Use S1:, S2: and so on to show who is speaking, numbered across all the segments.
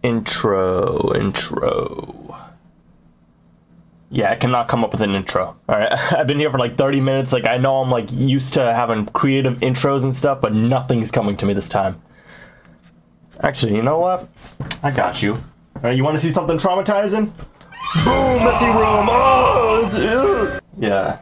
S1: Intro. Yeah, I cannot come up with an intro. All right, I've been here for like 30 minutes. Like, I know I'm like used to having creative intros and stuff, but nothing's coming to me this time. Actually, you know what? I got you. All right, you want to see something traumatizing? Boom, messy room. Oh, yeah.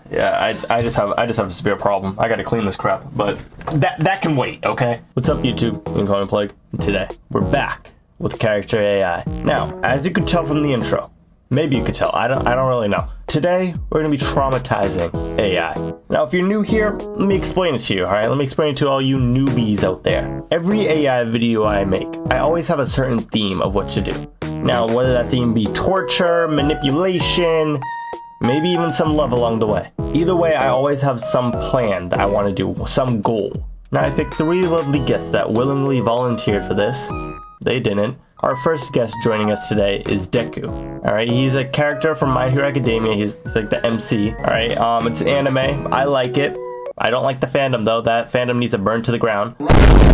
S1: I just have a severe problem. I got to clean this crap, but that can wait. Okay. What's up, YouTube? You can call me Plague. Today we're back with character AI. Now, as you could tell from the intro. Maybe you could tell. I don't really know. Today, we're going to be traumatizing AI. Now, if you're new here, let me explain it to you, alright? Let me explain it to all you newbies out there. Every AI video I make, I always have a certain theme of what to do. Now, whether that theme be torture, manipulation, maybe even some love along the way. Either way, I always have some plan that I want to do, some goal. Now, I picked 3 lovely guests that willingly volunteered for this. They didn't. Our first guest joining us today is Deku. Alright, he's a character from My Hero Academia. He's like the MC. Alright, it's anime. I like it. I don't like the fandom though. That fandom needs to burn to the ground.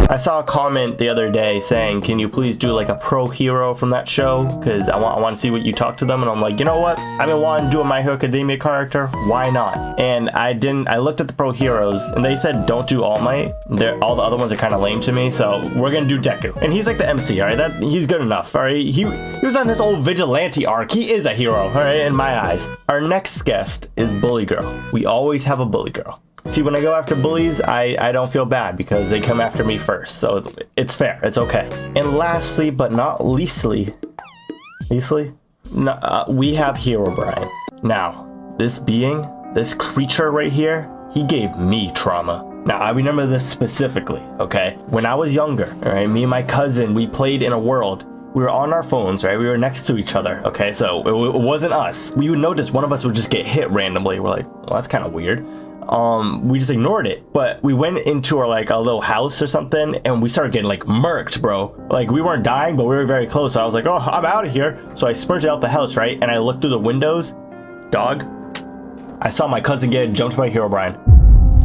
S1: I saw a comment the other day saying, can you please do like a pro hero from that show? Because I want to see what you talk to them. And I'm like, you know what? I've been wanting to do a My Hero Academia character. Why not? And I looked at the pro heroes and they said, don't do All Might. All the other ones are kind of lame to me. So we're going to do Deku. And he's like the MC, all right? He's good enough, all right? He was on his old vigilante arc. He is a hero, all right? In my eyes. Our next guest is Bully Girl. We always have a Bully Girl. See, when I go after bullies, I don't feel bad because they come after me first, so it's fair, it's okay. And lastly, but not leastly, we have Herobrine. Now, this creature right here, he gave me trauma. Now, I remember this specifically, okay? When I was younger, all right, me and my cousin, we played in a world. We were on our phones, right? We were next to each other, okay? So it wasn't us. We would notice one of us would just get hit randomly. We're like, well, that's kind of weird. We just ignored it, but we went into our like a little house or something and we started getting like murked, bro. Like we weren't dying, but we were very close. So I was like, oh, I'm out of here. So I sprinted out the house, right? And I looked through the windows. Dog, I saw my cousin get jumped by Herobrine.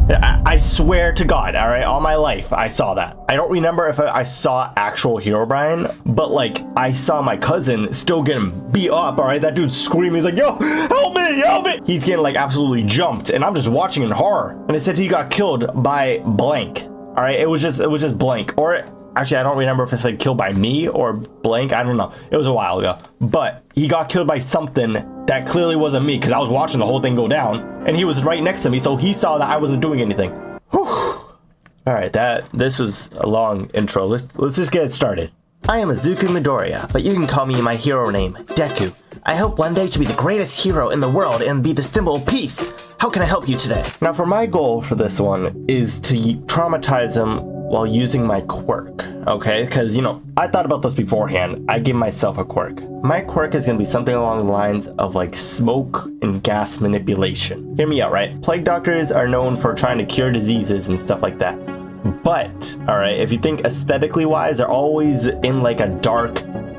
S1: I swear to God, all right, all my life, I saw that. I don't remember if I saw actual Herobrine, but like I saw my cousin still getting beat up, all right? That dude's screaming. He's like, yo, help me, help me. He's getting like absolutely jumped and I'm just watching in horror. And it said he got killed by blank, all right? It was just blank. Or actually, I don't remember if it's like killed by me or blank. I don't know. It was a while ago. But he got killed by something that clearly wasn't me because I was watching the whole thing go down. And he was right next to me, so he saw that I wasn't doing anything. Whew. All right, this was a long intro. Let's just get it started. I am Izuku Midoriya, but you can call me my hero name, Deku. I hope one day to be the greatest hero in the world and be the symbol of peace. How can I help you today? Now, for my goal for this one is to traumatize him while using my quirk, okay? Because, you know, I thought about this beforehand. I gave myself a quirk. My quirk is going to be something along the lines of like smoke and gas manipulation. Hear me out, right? Plague doctors are known for trying to cure diseases and stuff like that. But, all right, if you think aesthetically wise, they're always in like a dark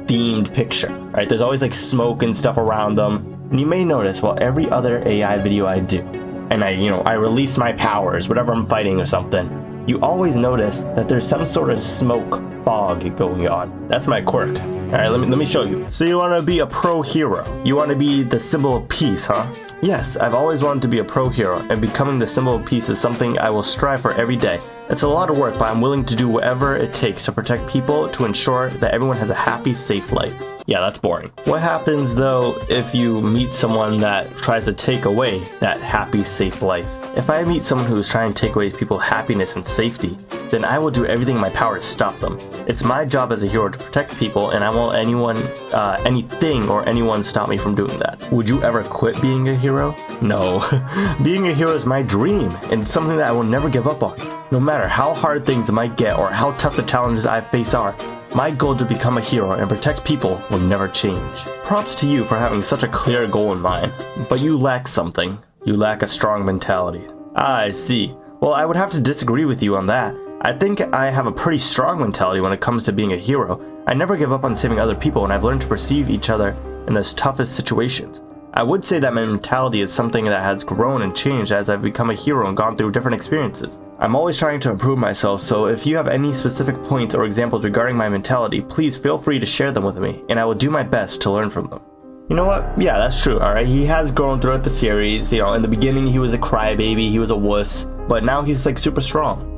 S1: themed picture, right? There's always like smoke and stuff around them. And you may notice, well, every other AI video I do, and I release my powers, whatever I'm fighting or something, you always notice that there's some sort of smoke fog going on. That's my quirk. All right, let me show you. So you want to be a pro hero. You want to be the symbol of peace, huh? Yes, I've always wanted to be a pro hero, and becoming the symbol of peace is something I will strive for every day. It's a lot of work, but I'm willing to do whatever it takes to protect people to ensure that everyone has a happy, safe life. Yeah, that's boring. What happens though if you meet someone that tries to take away that happy, safe life? If I meet someone who is trying to take away people's happiness and safety, then I will do everything in my power to stop them. It's my job as a hero to protect people, and I won't let anything or anyone stop me from doing that. Would you ever quit being a hero? No. Being a hero is my dream, and something that I will never give up on. No matter how hard things might get or how tough the challenges I face are, my goal to become a hero and protect people will never change. Props to you for having such a clear goal in mind, but you lack something. You lack a strong mentality. Ah, I see. Well, I would have to disagree with you on that. I think I have a pretty strong mentality when it comes to being a hero. I never give up on saving other people, and I've learned to perceive each other in the toughest situations. I would say that my mentality is something that has grown and changed as I've become a hero and gone through different experiences. I'm always trying to improve myself, so if you have any specific points or examples regarding my mentality, please feel free to share them with me, and I will do my best to learn from them. You know what? Yeah, that's true, alright? He has grown throughout the series. You know, in the beginning he was a crybaby, he was a wuss, but now he's like super strong.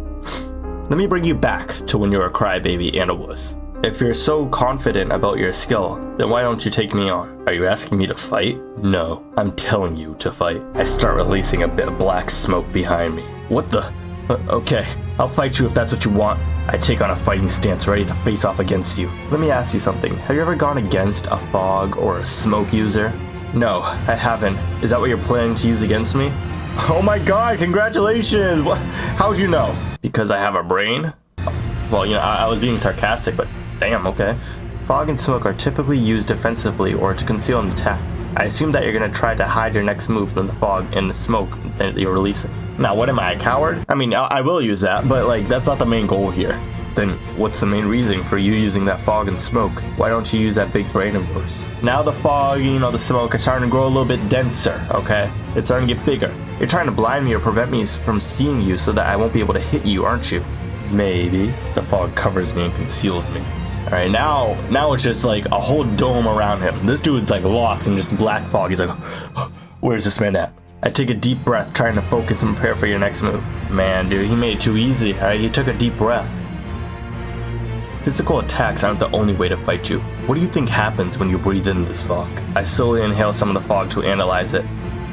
S1: Let me bring you back to when you were a crybaby and a wuss. If you're so confident about your skill, then why don't you take me on? Are you asking me to fight? No, I'm telling you to fight. I start releasing a bit of black smoke behind me. What the? Okay, I'll fight you if that's what you want. I take on a fighting stance ready to face off against you. Let me ask you something. Have you ever gone against a fog or a smoke user? No, I haven't. Is that what you're planning to use against me? Oh my god, congratulations! What? How'd you know? Because I have a brain? Well, you know, I was being sarcastic, but damn, okay. Fog and smoke are typically used defensively or to conceal an attack. I assume that you're gonna try to hide your next move from the fog and the smoke that you're releasing. Now, what am I, a coward? I mean, I will use that, but like, that's not the main goal here. Then what's the main reason for you using that fog and smoke? Why don't you use that big brain of yours? Now the fog, you know, the smoke is starting to grow a little bit denser, okay? It's starting to get bigger. You're trying to blind me or prevent me from seeing you so that I won't be able to hit you, aren't you? Maybe. The fog covers me and conceals me. Alright, now it's just like a whole dome around him. This dude's like lost in just black fog. He's like, where's this man at? I take a deep breath, trying to focus and prepare for your next move. Man, dude, he made it too easy. Alright, he took a deep breath. Physical attacks aren't the only way to fight you. What do you think happens when you breathe in this fog? I slowly inhale some of the fog to analyze it.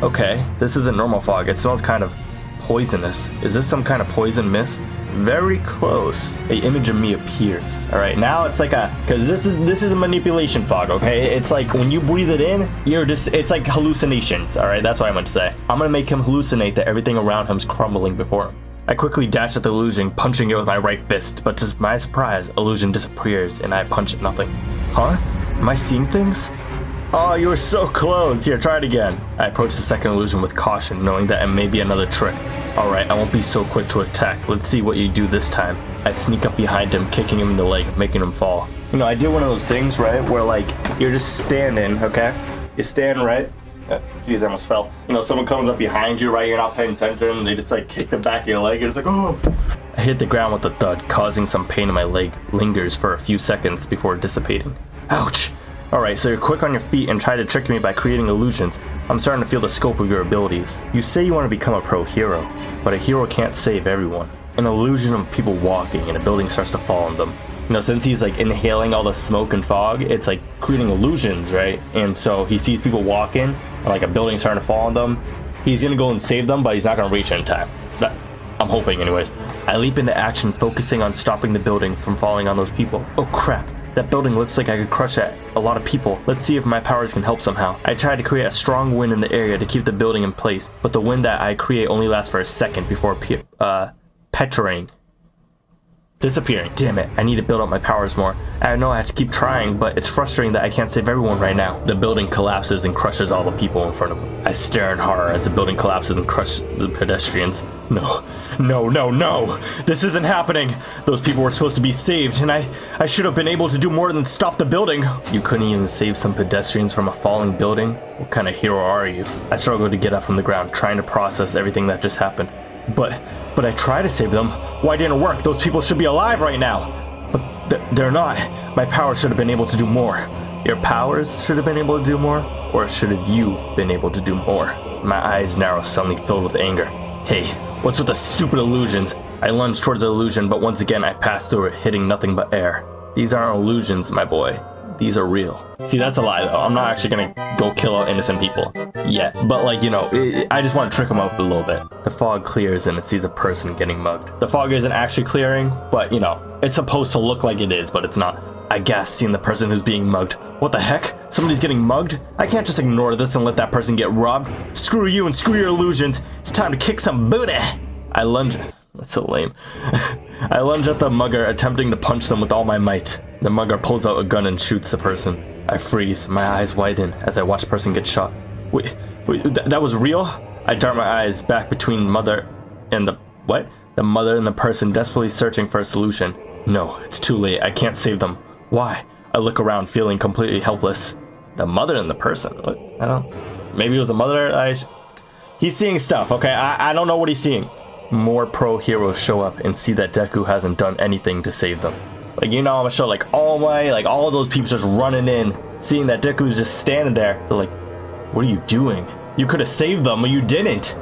S1: Okay, this isn't normal fog. It smells kind of poisonous. Is this some kind of poison mist? Very close. An image of me appears. All right, now it's like because this is a manipulation fog. Okay, it's like when you breathe it in, it's like hallucinations. All right, that's what I meant to say. I'm gonna make him hallucinate that everything around him is crumbling before him. I quickly dash at the illusion, punching it with my right fist, but to my surprise, illusion disappears and I punch at nothing. Huh? Am I seeing things? Oh, you were so close. Here, try it again. I approach the second illusion with caution, knowing that it may be another trick. Alright, I won't be so quick to attack. Let's see what you do this time. I sneak up behind him, kicking him in the leg, making him fall. You know, I did one of those things, right, where like, you're just standing, okay? You stand right. Jeez, I almost fell. You know, someone comes up behind you, right? You're not paying attention, and they just like kick the back of your leg. You're just like, oh. I hit the ground with a thud, causing some pain in my leg. Lingers for a few seconds before dissipating. Ouch. Alright, so you're quick on your feet and try to trick me by creating illusions. I'm starting to feel the scope of your abilities. You say you want to become a pro hero, but a hero can't save everyone. An illusion of people walking and a building starts to fall on them. You know, since he's like inhaling all the smoke and fog, it's like creating illusions, right? And so he sees people walking and like a building starting to fall on them. He's gonna go and save them, but he's not gonna reach in time. I'm hoping anyways. I leap into action, focusing on stopping the building from falling on those people. Oh crap. That building looks like I could crush a lot of people. Let's see if my powers can help somehow. I try to create a strong wind in the area to keep the building in place, but the wind that I create only lasts for a second before disappearing. Damn it, I need to build up my powers more. I know I have to keep trying, but it's frustrating that I can't save everyone right now. The building collapses and crushes all the people in front of it. I stare in horror as the building collapses and crushes the pedestrians. No. This isn't happening. Those people were supposed to be saved, and I should have been able to do more than stop the building. You couldn't even save some pedestrians from a falling building? What kind of hero are you? I struggled to get up from the ground, trying to process everything that just happened. But I tried to save them. Why didn't it work? Those people should be alive right now. But they're not. My powers should have been able to do more. Your powers should have been able to do more? Or should have you been able to do more? My eyes narrow, suddenly filled with anger. Hey, what's with the stupid illusions? I lunged towards the illusion, but once again I passed through it, hitting nothing but air. These aren't illusions, my boy. These are real. See, that's a lie though. I'm not actually gonna go kill innocent people yet. But like, you know, I just want to trick them up a little bit. The fog clears and it sees a person getting mugged. The fog isn't actually clearing, but you know, it's supposed to look like it is, but it's not. I gasp, seeing the person who's being mugged. What the heck? Somebody's getting mugged? I can't just ignore this and let that person get robbed. Screw you and screw your illusions. It's time to kick some booty. I lunge. That's so lame. I lunge at the mugger, attempting to punch them with all my might. The mugger pulls out a gun and shoots the person. I freeze, my eyes widen as I watch the person get shot. Wait, that was real? I dart my eyes back between mother and the mother and the person desperately searching for a solution. No, it's too late. I can't save them. Why? I look around, feeling completely helpless. The mother and the person? What? Maybe it was a mother. He's seeing stuff, okay? I don't know what he's seeing. More pro heroes show up and see that Deku hasn't done anything to save them. Like, you know, I'm gonna show like all of those people just running in, seeing that Deku's just standing there. They're like, what are you doing? You could have saved them, but you didn't.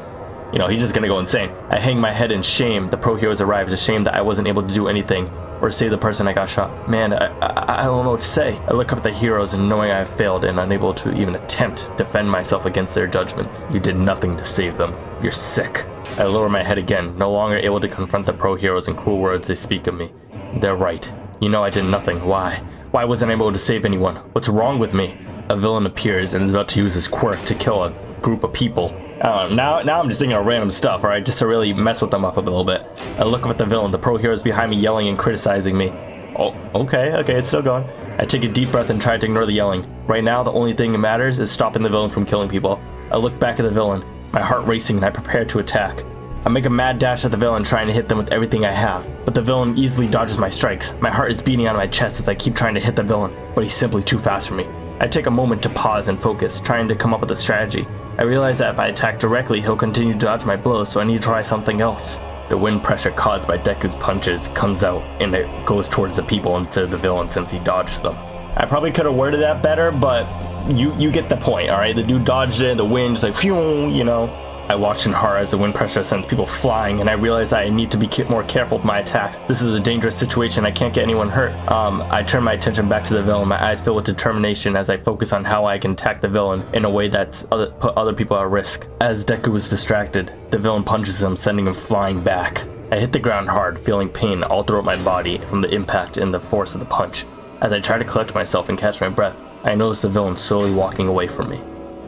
S1: You know, he's just gonna go insane. I hang my head in shame. The pro heroes arrive, ashamed that I wasn't able to do anything or save the person I got shot. Man, I don't know what to say. I look up at the heroes and knowing I have failed and unable to even attempt to defend myself against their judgments. You did nothing to save them. You're sick. I lower my head again, no longer able to confront the pro heroes and cruel words they speak of me. They're right. You know I did nothing. Why? Why wasn't I able to save anyone? What's wrong with me? A villain appears and is about to use his quirk to kill a group of people. I don't know, now I'm just thinking of random stuff, alright, just to really mess with them up a little bit. I look up at the villain, the pro heroes behind me yelling and criticizing me. Oh, okay, it's still going. I take a deep breath and try to ignore the yelling. Right now, the only thing that matters is stopping the villain from killing people. I look back at the villain, my heart racing, and I prepare to attack. I make a mad dash at the villain, trying to hit them with everything I have, but the villain easily dodges my strikes. My heart is beating out of my chest as I keep trying to hit the villain, but he's simply too fast for me. I take a moment to pause and focus, trying to come up with a strategy. I realize that if I attack directly, he'll continue to dodge my blows, so I need to try something else. The wind pressure caused by Deku's punches comes out, and it goes towards the people instead of the villain since he dodged them. I probably could have worded that better, but you get the point, alright? The dude dodged it, the wind just like, phew, you know. I watch in horror as the wind pressure sends people flying, and I realize I need to be more careful with my attacks. This is a dangerous situation. I can't get anyone hurt. I turn my attention back to the villain, my eyes fill with determination as I focus on how I can attack the villain in a way that's put other people at risk. As Deku is distracted, the villain punches him, sending him flying back. I hit the ground hard, feeling pain all throughout my body from the impact and the force of the punch. As I try to collect myself and catch my breath, I notice the villain slowly walking away from me.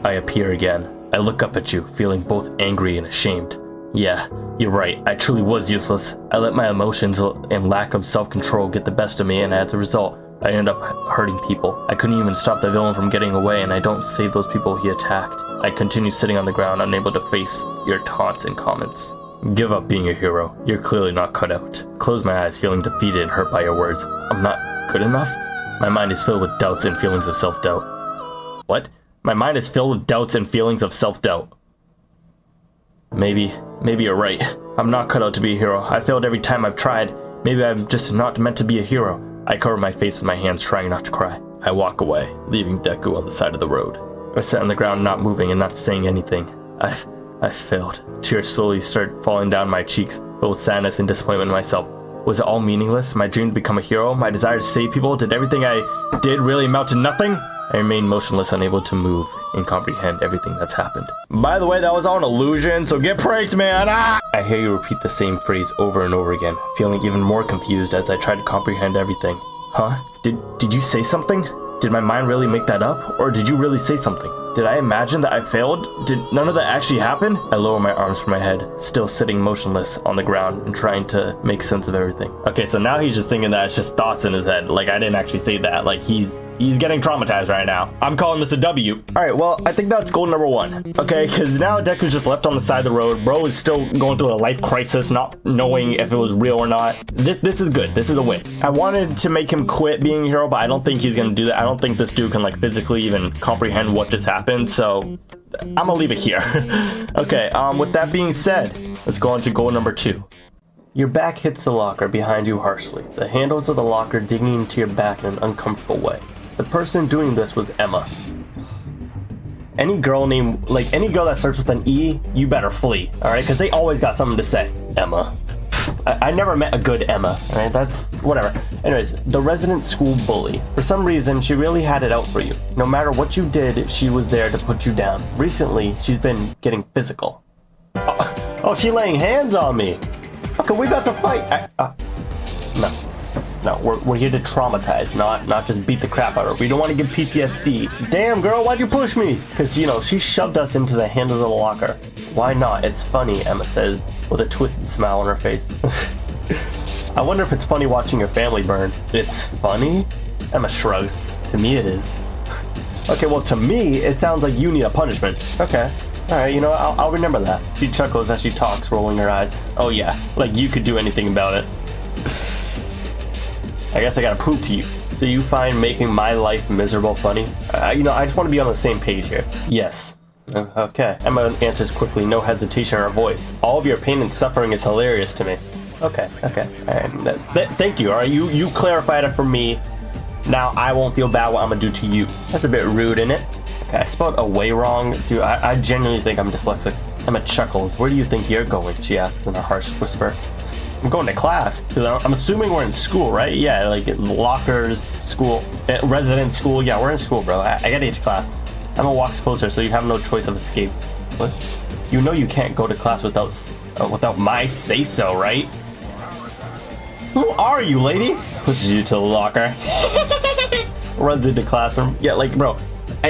S1: I appear again. I look up at you, feeling both angry and ashamed. Yeah, you're right, I truly was useless. I let my emotions and lack of self-control get the best of me, and as a result, I ended up hurting people. I couldn't even stop the villain from getting away, and I don't save those people he attacked. I continue sitting on the ground, unable to face your taunts and comments. Give up being a hero. You're clearly not cut out. Close my eyes, feeling defeated and hurt by your words. I'm not good enough? My mind is filled with doubts and feelings of self-doubt. What? My mind is filled with doubts and feelings of self-doubt. Maybe you're right. I'm not cut out to be a hero. I failed every time I've tried. Maybe I'm just not meant to be a hero. I cover my face with my hands, trying not to cry. I walk away, leaving Deku on the side of the road. I sat on the ground, not moving and not saying anything. I failed. Tears slowly start falling down my cheeks, filled with sadness and disappointment in myself. Was it all meaningless? My dream to become a hero? My desire to save people? Did everything I did really amount to nothing? I remain motionless, unable to move and comprehend everything that's happened. By the way, that was all an illusion, so get pranked, man! Ah! I hear you repeat the same phrase over and over again, feeling even more confused as I try to comprehend everything. Huh? Did you say something? Did my mind really make that up? Or did you really say something? Did I imagine that I failed? Did none of that actually happen? I lower my arms from my head, still sitting motionless on the ground and trying to make sense of everything. Okay, so now he's just thinking that it's just thoughts in his head. Like, I didn't actually say that. Like, he's getting traumatized right now. I'm calling this a W. All right, well, I think that's goal number 1. Okay, because now Deku's just left on the side of the road. Bro is still going through a life crisis, not knowing if it was real or not. This is good. This is a win. I wanted to make him quit being a hero, but I don't think he's going to do that. I don't think this dude can, like, physically even comprehend what just happened. So I'm gonna leave it here. Okay, with that being said, let's go on to goal number 2. Your back hits the locker behind you harshly, the handles of the locker digging into your back in an uncomfortable way. The person doing this was Emma. Any girl that starts with an E, you better flee, alright? Because they always got something to say. Emma. I never met a good Emma, alright? That's whatever. Anyways, the resident school bully. For some reason, she really had it out for you. No matter what you did, she was there to put you down. Recently, she's been getting physical. Oh, she laying hands on me. Okay, we about to fight. No, we're here to traumatize, not just beat the crap out of her. We don't want to give PTSD. Damn, girl, why'd you push me? Because, you know, she shoved us into the handles of the locker. Why not? It's funny, Emma says, with a twisted smile on her face. I wonder if it's funny watching your family burn. It's funny? Emma shrugs. To me it is. Okay, well, to me, it sounds like you need a punishment. Okay. Alright, you know, I'll remember that. She chuckles as she talks, rolling her eyes. Oh yeah, like you could do anything about it. I guess I gotta prove to you. So you find making my life miserable funny? You know, I just want to be on the same page here. Yes. Okay. Emma answers quickly, no hesitation in her voice. All of your pain and suffering is hilarious to me. Okay. All right. Thank you. All right, you clarified it for me. Now I won't feel bad what I'm gonna do to you. That's a bit rude, isn't it? Okay, I spelled away wrong. Dude, I genuinely think I'm dyslexic. Emma chuckles. Where do you think you're going? She asks in a harsh whisper. I'm going to class. I'm assuming we're in school, right? Yeah, like lockers, school, resident school. Yeah, we're in school, bro. I gotta get to class. Emma walks closer, so you have no choice of escape. What? You know you can't go to class without my say-so, right? Who are you, lady? Pushes you to the locker. Runs into classroom. Yeah, like, bro,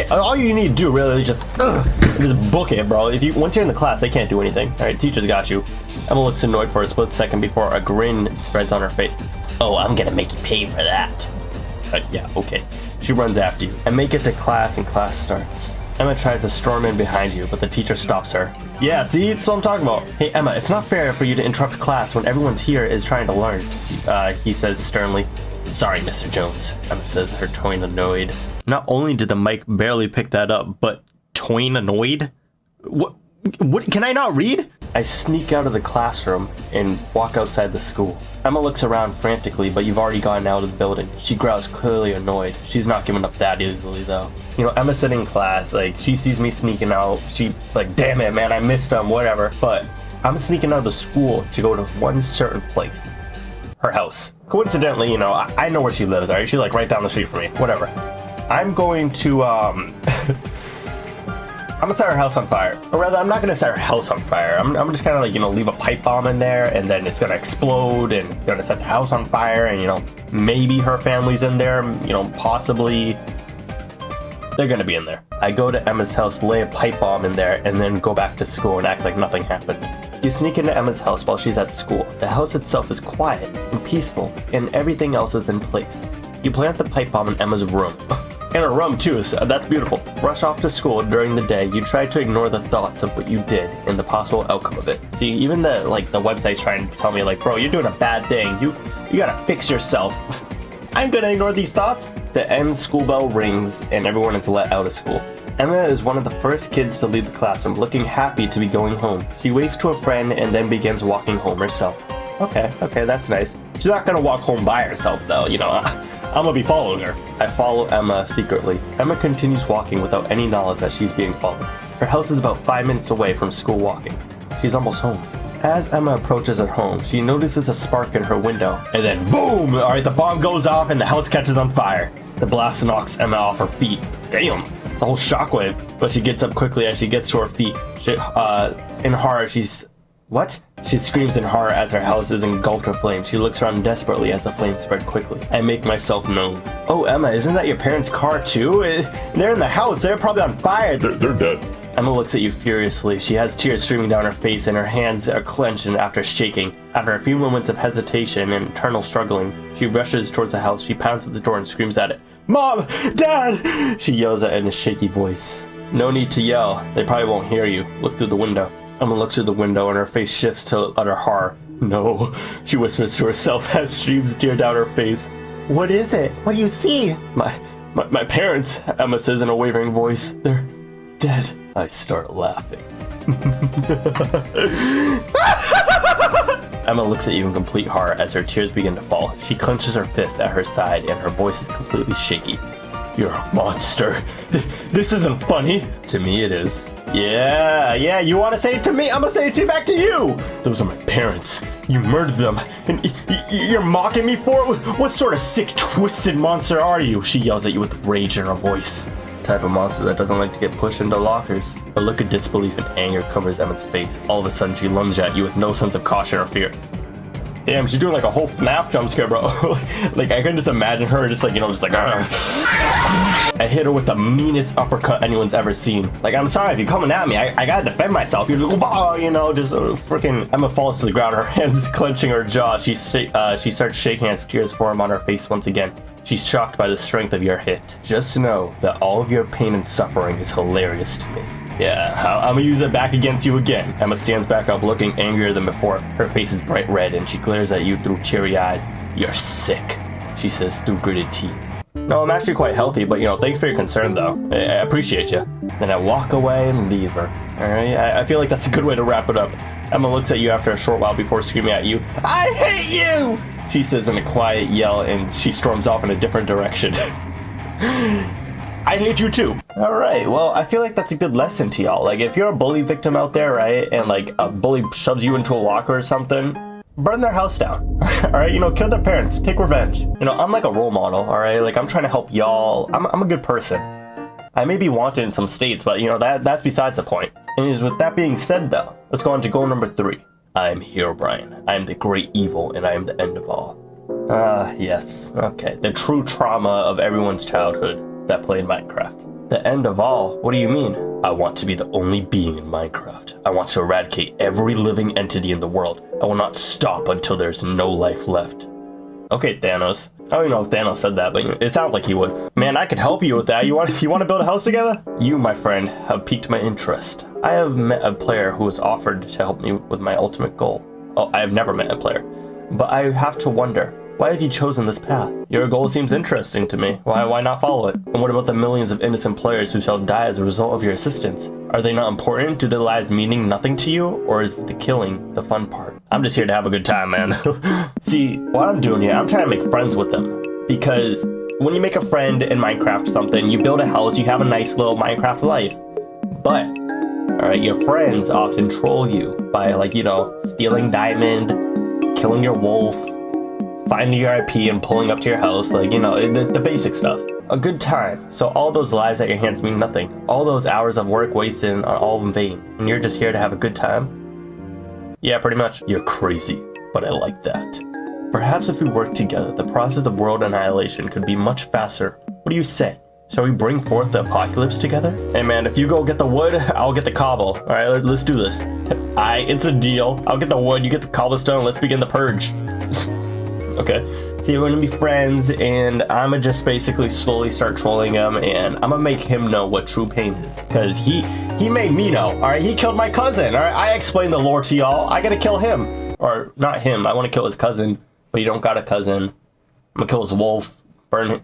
S1: all you need to do really is just book it, bro. Once you're in the class, they can't do anything. All right, teacher's got you. Emma looks annoyed for a split second before a grin spreads on her face. Oh, I'm gonna make you pay for that. Yeah, okay. She runs after you and make it to class, and class starts. Emma tries to storm in behind you, but the teacher stops her. Yeah, see, that's what I'm talking about. Hey, Emma, it's not fair for you to interrupt class when everyone's here is trying to learn, he says sternly. Sorry, Mr. Jones, Emma says, her tone annoyed. Not only did the mic barely pick that up, but tone annoyed? What, can I not read? I sneak out of the classroom and walk outside the school. Emma looks around frantically, but you've already gotten out of the building. She growls, clearly annoyed. She's not giving up that easily, though. You know, Emma's sitting in class, like, she sees me sneaking out. She, like, damn it, man, I missed them, whatever. But I'm sneaking out of the school to go to one certain place. Her house. Coincidentally, you know, I know where she lives, alright? She's, like, right down the street from me. Whatever. I'm going to, I'm gonna set her house on fire. Or rather, I'm not gonna set her house on fire. I'm just kind of like, you know, leave a pipe bomb in there, and then it's gonna explode, and it's gonna set the house on fire, and, you know, maybe her family's in there, you know, possibly. They're gonna be in there. I go to Emma's house, lay a pipe bomb in there, and then go back to school and act like nothing happened. You sneak into Emma's house while she's at school. The house itself is quiet and peaceful, and everything else is in place. You plant the pipe bomb in Emma's room. In her room too, so that's beautiful. Rush off to school during the day. You try to ignore the thoughts of what you did and the possible outcome of it. See, even the website's trying to tell me, like, bro, you're doing a bad thing. You gotta fix yourself. I'm gonna ignore these thoughts. The end school bell rings and everyone is let out of school. Emma is one of the first kids to leave the classroom, looking happy to be going home. She waves to a friend and then begins walking home herself. Okay, that's nice. She's not gonna walk home by herself, though, you know. I'm gonna be following her. I follow Emma secretly. Emma continues walking without any knowledge that she's being followed. Her house is about 5 minutes away from school walking. She's almost home. As Emma approaches her home, she notices a spark in her window. And then boom! Alright, the bomb goes off and the house catches on fire. The blast knocks Emma off her feet. Damn! It's a whole shockwave. But she gets up quickly as she gets to her feet. In horror, What? She screams in horror as her house is engulfed in flames. She looks around desperately as the flames spread quickly. I make myself known. Oh, Emma, isn't that your parents' car too? They're in the house. They're probably on fire.
S2: They're dead.
S1: Emma looks at you furiously. She has tears streaming down her face and her hands are clenched after shaking. After a few moments of hesitation and internal struggling, she rushes towards the house. She pounds at the door and screams at it. Mom! Dad! She yells at it in a shaky voice. No need to yell. They probably won't hear you. Look through the window. Emma looks through the window and her face shifts to utter horror. No, she whispers to herself as streams tear down her face. What is it? What do you see? My parents, Emma says in a wavering voice. They're dead. I start laughing. Emma looks at you in complete horror as her tears begin to fall. She clenches her fist at her side and her voice is completely shaky. You're a monster. This isn't funny. To me it is. Yeah, you want to say it to me? I'm gonna say it back to you. Those are my parents. You murdered them, and you're mocking me for it? What sort of sick, twisted monster are you? She yells at you with rage in her voice. Type of monster that doesn't like to get pushed into lockers. A look of disbelief and anger covers Emma's face. All of a sudden, she lunges at you with no sense of caution or fear. Damn, she's doing like a whole FNAF jump scare, bro. Like, I can just imagine her just like, you know, just like, I hit her with the meanest uppercut anyone's ever seen. Like, I'm sorry if you're coming at me. I gotta defend myself. You're like, oh, you know, just freaking. Emma falls to the ground, her hands clenching her jaw. She starts shaking as tears form on her face once again. She's shocked by the strength of your hit. Just know that all of your pain and suffering is hilarious to me. Yeah, I'm gonna use it back against you again. Emma stands back up, looking angrier than before. Her face is bright red, and she glares at you through teary eyes. You're sick, she says through gritted teeth. No, I'm actually quite healthy, but thanks for your concern though. I appreciate you. Then I walk away and leave her. All right, I feel like that's a good way to wrap it up. Emma looks at you after a short while before screaming at you, "I hate you!" She says in a quiet yell, and she storms off in a different direction. I hate you too. All right, well, I feel like that's a good lesson to y'all. Like, if you're a bully victim out there, right, and like a bully shoves you into a locker or something, burn their house down. All right, kill their parents, take revenge. I'm like a role model, all right? Like, I'm trying to help y'all. I'm a good person. I may be wanted in some states, but that's besides the point. And with that being said though, let's go on to goal number 3. I am Herobrine. I am the great evil, and I am the end of all. Yes, okay. The true trauma of everyone's childhood that played Minecraft. The end of all? What do you mean? I want to be the only being in Minecraft. I want to eradicate every living entity in the world. I will not stop until there's no life left. Okay, Thanos. I don't even know if Thanos said that, but it sounds like he would. Man, I could help you with that. You want to build a house together? You, my friend, have piqued my interest. I have met a player who has offered to help me with my ultimate goal. Oh, I have never met a player. But I have to wonder, why have you chosen this path? Your goal seems interesting to me. Why not follow it? And what about the millions of innocent players who shall die as a result of your assistance? Are they not important? Do their lives meaning nothing to you? Or is the killing the fun part? I'm just here to have a good time, man. See, what I'm doing here, I'm trying to make friends with them. Because when you make a friend in Minecraft or something, you build a house, you have a nice little Minecraft life. But, alright, your friends often troll you by, like, stealing diamond, killing your wolf, finding your IP and pulling up to your house, like, the basic stuff. A good time. So all those lives at your hands mean nothing. All those hours of work wasted are all in vain. And you're just here to have a good time? Yeah, pretty much. You're crazy, but I like that. Perhaps if we work together, the process of world annihilation could be much faster. What do you say? Shall we bring forth the apocalypse together? Hey man, if you go get the wood, I'll get the cobble. Alright, let's do this. It's a deal. I'll get the wood, you get the cobblestone, let's begin the purge. Okay, so we're gonna be friends, and I'ma just basically slowly start trolling him, and I'm gonna make him know what true pain is, because he made me know. All right, he killed my cousin. All right, I explained the lore to y'all. I gotta kill him, or not him. I want to kill his cousin, but you don't got a cousin. I'm gonna kill his wolf, burn it.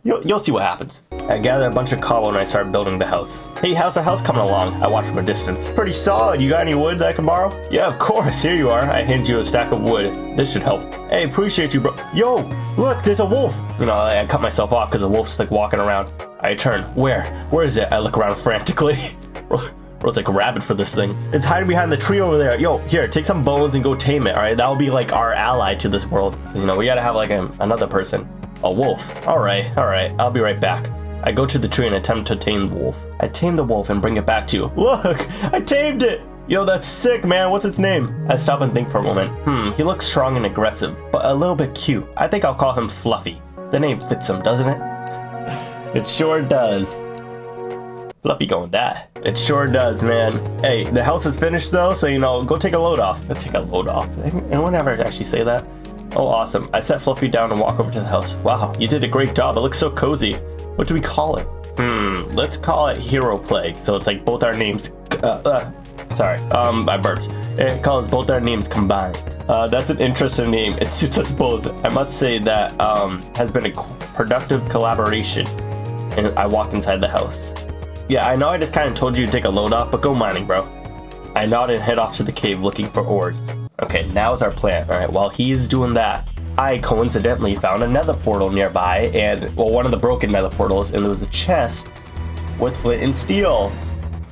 S1: You'll see what happens. I gather a bunch of cobble and I start building the house. Hey, how's the house coming along? I watch from a distance. Pretty solid. You got any wood that I can borrow? Yeah, of course. Here you are. I hand you a stack of wood. This should help. Hey, appreciate you, bro. Yo, look, there's a wolf. I cut myself off because the wolf's like walking around. I turn. Where? Where is it? I look around frantically. Bro's like rabid for this thing. It's hiding behind the tree over there. Yo, here, take some bones and go tame it. All right, that'll be like our ally to this world. We gotta have like another person. A wolf. All right, I'll be right back. I go to the tree and attempt to tame the wolf. I tame the wolf and bring it back to you. Look, I tamed it. Yo, that's sick, man. What's its name? I stop and think for a moment. He looks strong and aggressive, but a little bit cute. I think I'll call him Fluffy. The name fits him, doesn't it? It sure does. Fluffy gonna die. It sure does, man. Hey, the house is finished though, so go take a load off. Take a load off. Anyone ever actually say that? Oh, awesome. I set Fluffy down and walk over to the house. Wow, you did a great job. It looks so cozy. What do we call it? Let's call it Hero Plague. So it's like both our names. Sorry, I burped. It calls both our names combined. That's an interesting name. It suits us both. I must say that has been a productive collaboration. And I walk inside the house. Yeah, I know I just kind of told you to take a load off, but go mining, bro. I nod and head off to the cave looking for ores. Okay, now's our plan. All right, while he's doing that, I coincidentally found a nether portal nearby, and one of the broken nether portals, and there was a chest with flint and steel.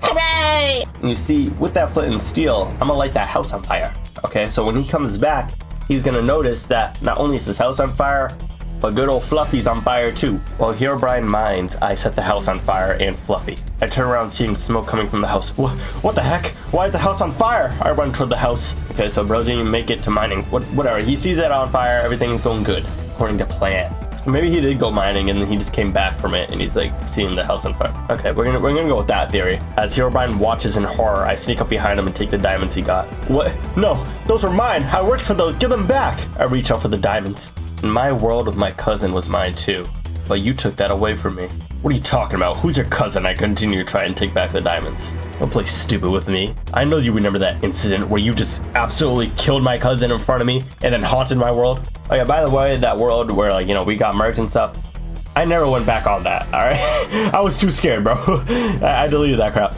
S1: Hooray! And you see, with that flint and steel, I'm gonna light that house on fire. Okay, so when he comes back, he's gonna notice that not only is his house on fire, but good old Fluffy's on fire too. While Herobrine mines, I set the house on fire and Fluffy. I turn around seeing smoke coming from the house. What the heck? Why is the house on fire? I run toward the house. Okay, so bro didn't even make it to mining. Whatever, he sees it on fire, everything's going good, according to plan. Maybe he did go mining and then he just came back from it and he's like seeing the house on fire. Okay, we're gonna go with that theory. As Herobrine watches in horror, I sneak up behind him and take the diamonds he got. What? No, those were mine. I worked for those. Give them back. I reach out for the diamonds. In my world with my cousin was mine too, but you took that away from me. What are you talking about? Who's your cousin? I continue to try and take back the diamonds. Don't play stupid with me. I know you remember that incident where you just absolutely killed my cousin in front of me and then haunted my world. Oh yeah, by the way, that world where we got merged and stuff, I never went back on that, alright? I was too scared, bro. I deleted that crap.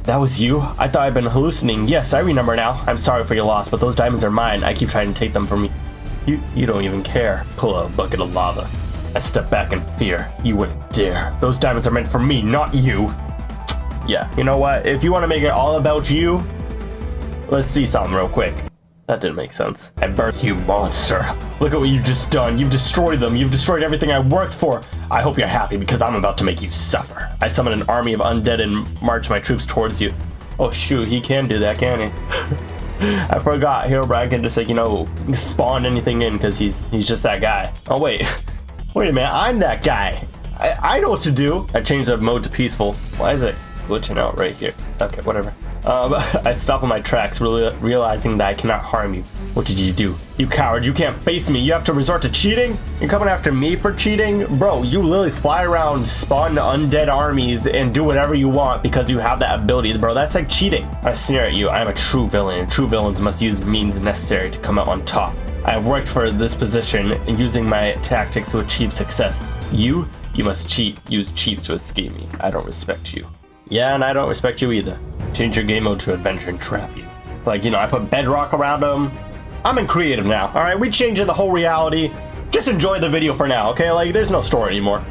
S1: That was you? I thought I'd been hallucinating. Yes, I remember now. I'm sorry for your loss, but those diamonds are mine. I keep trying to take them from you. You don't even care. Pull out a bucket of lava. I step back in fear. You wouldn't dare. Those diamonds are meant for me, not you. Yeah, you know what? If you want to make it all about you, let's see something real quick. That didn't make sense. I burned you, monster. Look at what you've just done. You've destroyed them. You've destroyed everything I worked for. I hope you're happy because I'm about to make you suffer. I summon an army of undead and march my troops towards you. Oh shoot, he can do that, can he? I forgot Herobrine can just, like, you know, spawn anything in because he's just that guy. Oh wait, wait a minute, I'm that guy. I know what to do. I changed the mode to peaceful. Why is it glitching out right here? Okay, whatever. I stop in my tracks, realizing that I cannot harm you. What did you do? You coward, you can't face me. You have to resort to cheating? You're coming after me for cheating? Bro, you literally fly around, spawn undead armies, and do whatever you want because you have that ability, bro. That's like cheating. I sneer at you. I am a true villain, and true villains must use means necessary to come out on top. I have worked for this position, using my tactics to achieve success. You must cheat. Use cheats to escape me. I don't respect you. Yeah, and I don't respect you either. Change your game mode to adventure and trap you. Like, you know, I put bedrock around them. I'm in creative now, all right? We changing the whole reality. Just enjoy the video for now, okay? Like, there's no story anymore.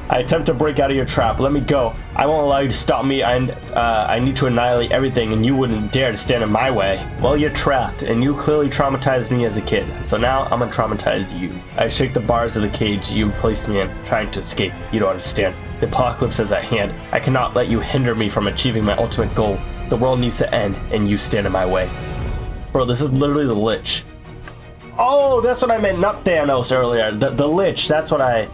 S1: I attempt to break out of your trap. Let me go. I won't allow you to stop me. I need to annihilate everything, and you wouldn't dare to stand in my way. Well, you're trapped, and you clearly traumatized me as a kid. So now I'm gonna traumatize you. I shake the bars of the cage you placed me in, trying to escape. You don't understand. The apocalypse is at hand. I cannot let you hinder me from achieving my ultimate goal. The world needs to end, and you stand in my way. Bro, this is literally the Lich. Oh, that's what I meant, not Thanos earlier. The Lich, that's what I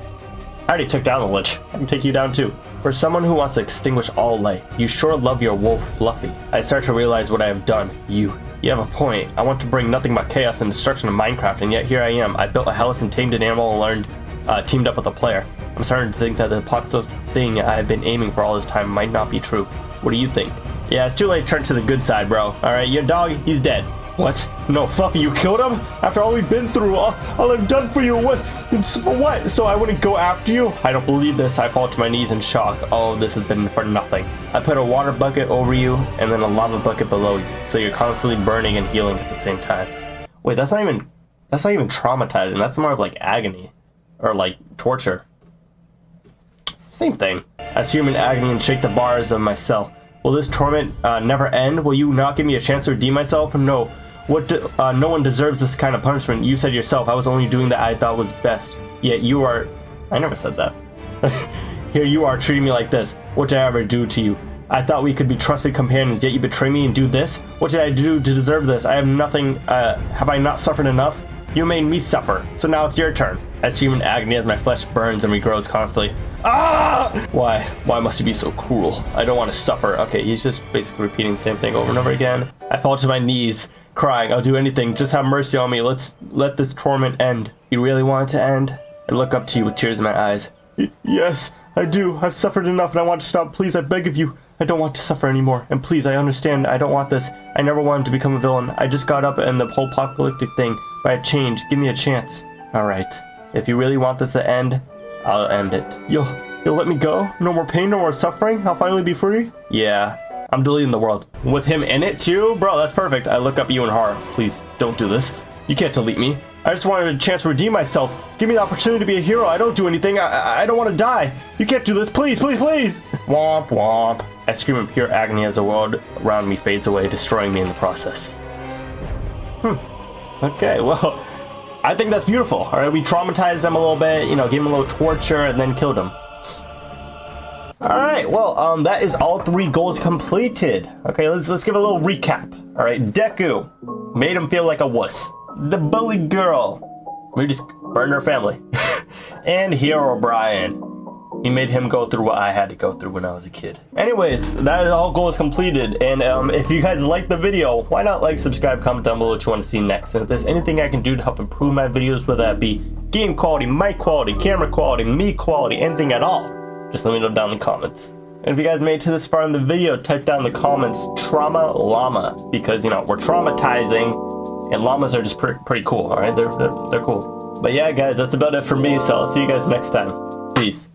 S1: already took down the Lich. I can take you down too. For someone who wants to extinguish all life, you sure love your wolf, Fluffy. I start to realize what I have done. You have a point. I want to bring nothing but chaos and destruction to Minecraft, and yet here I am. I built a house and tamed an animal and learned, teamed up with a player. I'm starting to think that the apocalypse thing I've been aiming for all this time might not be true. What do you think? Yeah, it's too late to turn to the good side, bro. Alright, your dog, he's dead. What? No, Fluffy, you killed him? After all we've been through, all I've done for you, what? For what? So I wouldn't go after you? I don't believe this. I fall to my knees in shock. All of this has been for nothing. I put a water bucket over you and then a lava bucket below you, so you're constantly burning and healing at the same time. Wait, that's not even traumatizing. That's more of like agony or like torture. Same thing. I scream in agony and shake the bars of my cell. Will this torment never end? Will you not give me a chance to redeem myself? No. No one deserves this kind of punishment. You said yourself I was only doing that I thought was best. Yet you are... I never said that. Here you are treating me like this. What did I ever do to you? I thought we could be trusted companions, yet you betray me and do this? What did I do to deserve this? I have nothing... have I not suffered enough? You made me suffer, so now it's your turn. I scream in agony as my flesh burns and regrows constantly. Ah! Why must he be so cruel? I don't want to suffer. Okay, he's just basically repeating the same thing over and over again. I fall to my knees, crying, I'll do anything, just have mercy on me. Let this torment end. You really want it to end? I look up to you with tears in my eyes. Yes, I do. I've suffered enough and I want to stop. Please, I beg of you. I don't want to suffer anymore. And please, I understand. I don't want this. I never wanted to become a villain. I just got up and the whole apocalyptic thing, but I changed. Give me a chance. Alright. If you really want this to end, I'll end it. You'll let me go? No more pain, no more suffering? I'll finally be free? Yeah. I'm deleting the world. With him in it too? Bro, that's perfect. I look up at you in horror. Please, don't do this. You can't delete me. I just wanted a chance to redeem myself. Give me the opportunity to be a hero. I don't do anything. I don't want to die. You can't do this. Please, please, please. Womp, womp. I scream in pure agony as the world around me fades away, destroying me in the process. Okay, well, I think that's beautiful. All right, we traumatized him a little bit, you know, gave him a little torture, and then killed him. All right, well, that is all 3 goals completed. Okay, let's give a little recap. All right, Deku made him feel like a wuss. The bully girl, we just burned her family. And Herobrine, he made him go through what I had to go through when I was a kid. Anyways, that is all goals completed. And if you guys like the video, why not like, subscribe, comment down below what you want to see next. And if there's anything I can do to help improve my videos, whether that be game quality, mic quality, camera quality, me quality, anything at all, just let me know down in the comments. And if you guys made it to this far in the video, type down in the comments trauma llama, because, you know, we're traumatizing and llamas are just pretty cool. All right, they're cool. But yeah, guys, that's about it for me, so I'll see you guys next time. Peace.